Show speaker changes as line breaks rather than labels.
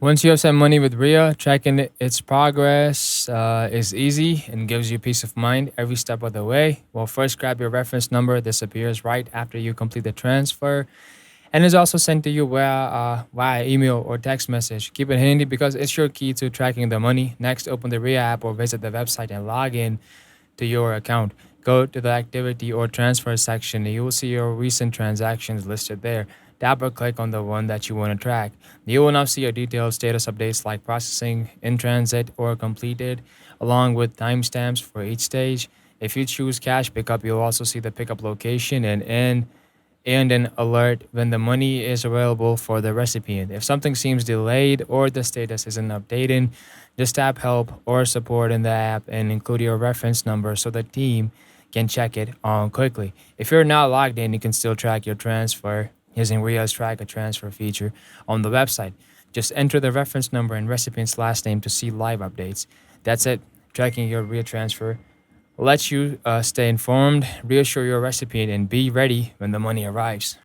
Once you have sent money with RIA, tracking its progress is easy and gives you peace of mind every step of the way. Well, first grab your reference number. This appears right after you complete the transfer and is also sent to you via email or text message. Keep it handy because it's your key to tracking the money. Next, open the RIA app or visit the website and log in to your account. Go to the activity or transfer section. You will see your recent transactions listed there. Tap or click on the one that you want to track. You will now see your detailed status updates like processing, in transit, or completed, along with timestamps for each stage. If you choose cash pickup, you'll also see the pickup location and an alert when the money is available for the recipient. If something seems delayed or the status isn't updated, just tap help or support in the app and include your reference number so the team can check it on quickly. If you're not logged in, you can still track your transfer using Ria's track a transfer feature on the website. Just enter the reference number and recipient's last name to see live updates. That's it. Tracking your Ria transfer lets you stay informed, reassure your recipient, and be ready when the money arrives.